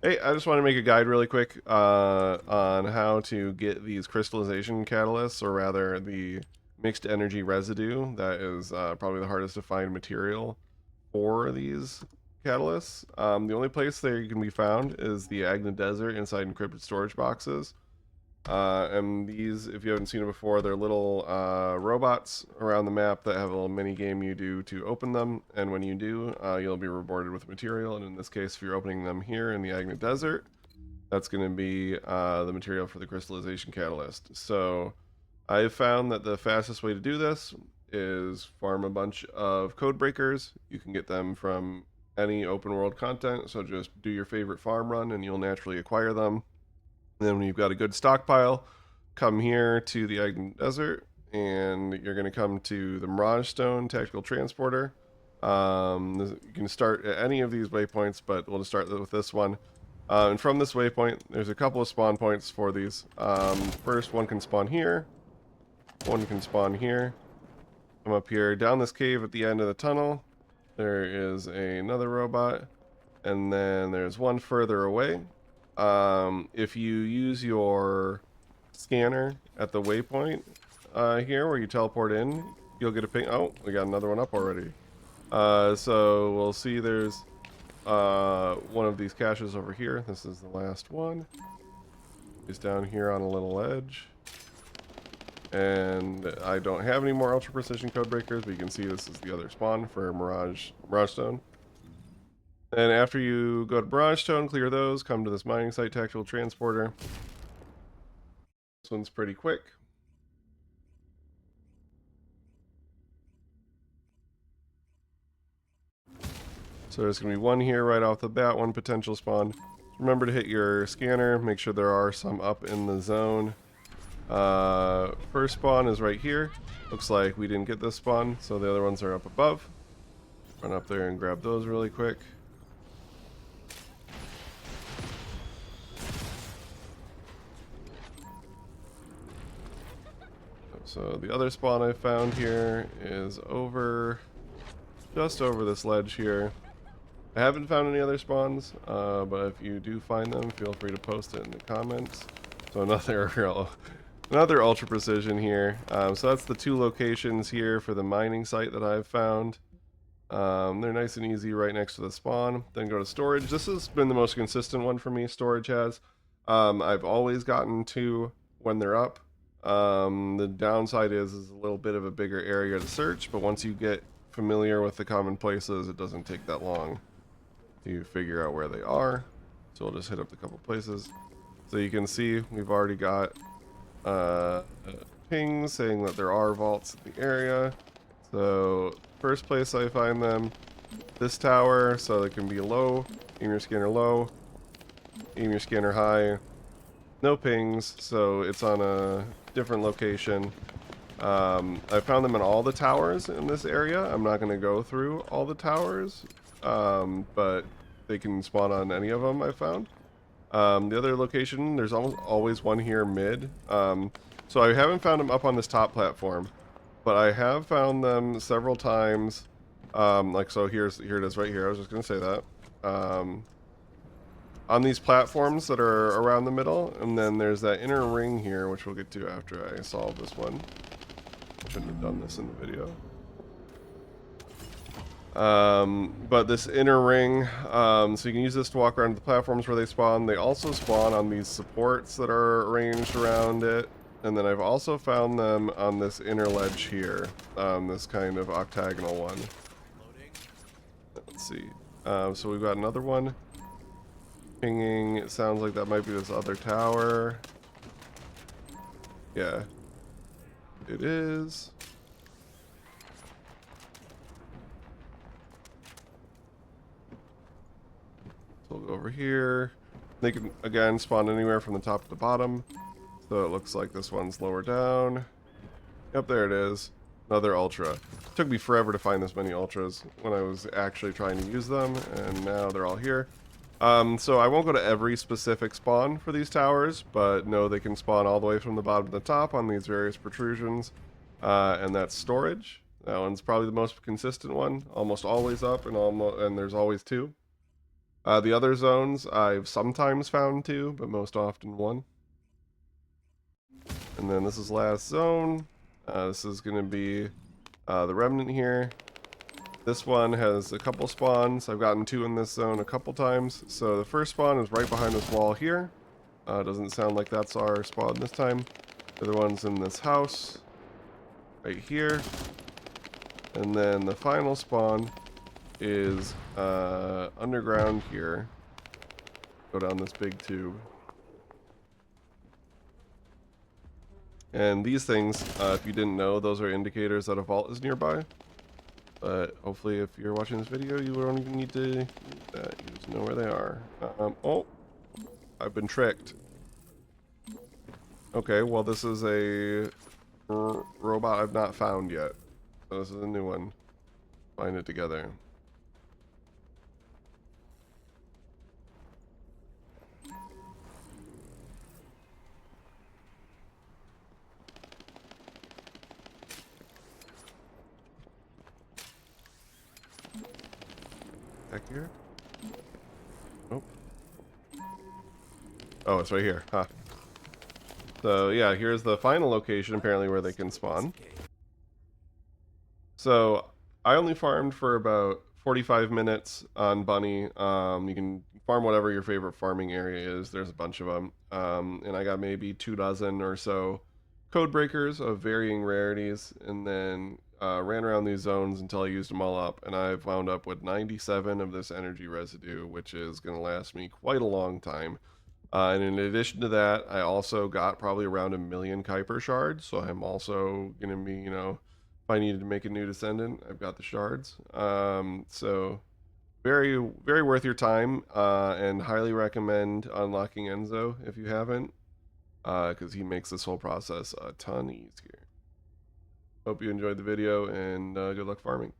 Hey, I just want to make a guide really quick on how to get these crystallization catalysts, or rather the mixed energy residue. That is probably the hardest to find material for these catalysts. The only place they can be found is the Agna Desert inside encrypted storage boxes. And these, if you haven't seen it before, they're little robots around the map that have a little mini game you do to open them. And when you do, you'll be rewarded with material. And in this case, if you're opening them here in the Agna Desert, that's going to be the material for the crystallization catalyst. So I've found that the fastest way to do this is farm a bunch of code breakers. You can get them from any open world content. So just do your favorite farm run and you'll naturally acquire them. And then when you've got a good stockpile, come here to the Agna Desert, and you're going to come to the Miragestone Tactical Transporter. You can start at any of these waypoints, but we'll just start with this one. And from this waypoint, there's a couple of spawn points for these. First, one can spawn here. One can spawn here. Come up here. Down this cave at the end of the tunnel, there is another robot. And then there's one further away. If you use your scanner at the waypoint here where you teleport in, you'll get a ping. Oh, we got another one up already. So we'll see there's one of these caches over here. This is the last one. It's down here on a little ledge. And I don't have any more ultra precision code breakers, but you can see this is the other spawn for Miragestone. And after you go to Miragestone, clear those, come to this mining site tactical transporter. This one's pretty quick. So there's going to be one here right off the bat, one potential spawn. Remember to hit your scanner, make sure there are some up in the zone. First spawn is right here. Looks like we didn't get this spawn, so the other ones are up above. Run up there and grab those really quick. So the other spawn I found here is just over this ledge here. I haven't found any other spawns, but if you do find them, feel free to post it in the comments. So another ultra precision here. So that's the two locations here for the mining site that I've found. They're nice and easy right next to the spawn. Then go to storage. This has been the most consistent one for me, storage has. I've always gotten two when they're up. The downside is a little bit of a bigger area to search, but once you get familiar with the common places, it doesn't take that long to figure out where they are. So we'll just hit up a couple places. So you can see we've already got pings saying that there are vaults in the area. So first place I find them, this tower, so they can be low, aim your scanner low, aim your scanner high. No pings, so it's on a different location. I found them in all the towers in this area. I'm not going to go through all the towers, but they can spawn on any of them I found. The other location, there's almost always one here mid. So I haven't found them up on this top platform, but I have found them several times. Like so, here it is right here. I was just going to say that. On these platforms that are around the middle, and then there's that inner ring here, which we'll get to after I solve this one. Shouldn't have done this in the video. But this inner ring, so you can use this to walk around to the platforms where they spawn. They also spawn on these supports that are arranged around it. And then I've also found them on this inner ledge here, this kind of octagonal one. Let's see. So we've got another one. Pinging, it sounds like that might be this other tower. Yeah, it is. So we'll go over here. They can again spawn anywhere from the top to the bottom. So it looks like this one's lower down. Yep, there it is. Another ultra. It took me forever to find this many ultras when I was actually trying to use them, and now they're all here. So I won't go to every specific spawn for these towers, but know they can spawn all the way from the bottom to the top on these various protrusions. And that's storage. That one's probably the most consistent one. Almost always up, and there's always two. The other zones I've sometimes found 2, but most often 1. And then this is last zone. This is going to be the Remnant here. This one has a couple spawns. I've gotten 2 in this zone a couple times. So the first spawn is right behind this wall here. Doesn't sound like that's our spawn this time. The other one's in this house right here. And then the final spawn is underground here. Go down this big tube. And these things, if you didn't know, those are indicators that a vault is nearby. But hopefully if you're watching this video, you don't even need to use that. You just know where they are. Oh, I've been tricked. Okay, well this is a robot I've not found yet. So this is a new one. Find it together. Back here? Oh. Oh, it's right here. Huh. So yeah, here's the final location apparently where they can spawn. So I only farmed for about 45 minutes on Bunny. You can farm whatever your favorite farming area is. There's a bunch of them. And I got maybe 24 or so code breakers of varying rarities, and then ran around these zones until I used them all up, and I've wound up with 97 of this energy residue, which is going to last me quite a long time. And in addition to that, I also got probably around 1,000,000 Kuiper shards, so I'm also going to be, you know, if I needed to make a new Descendant, I've got the shards. So very, very worth your time, and highly recommend unlocking Enzo if you haven't, because he makes this whole process a ton easier. Hope you enjoyed the video, and good luck farming.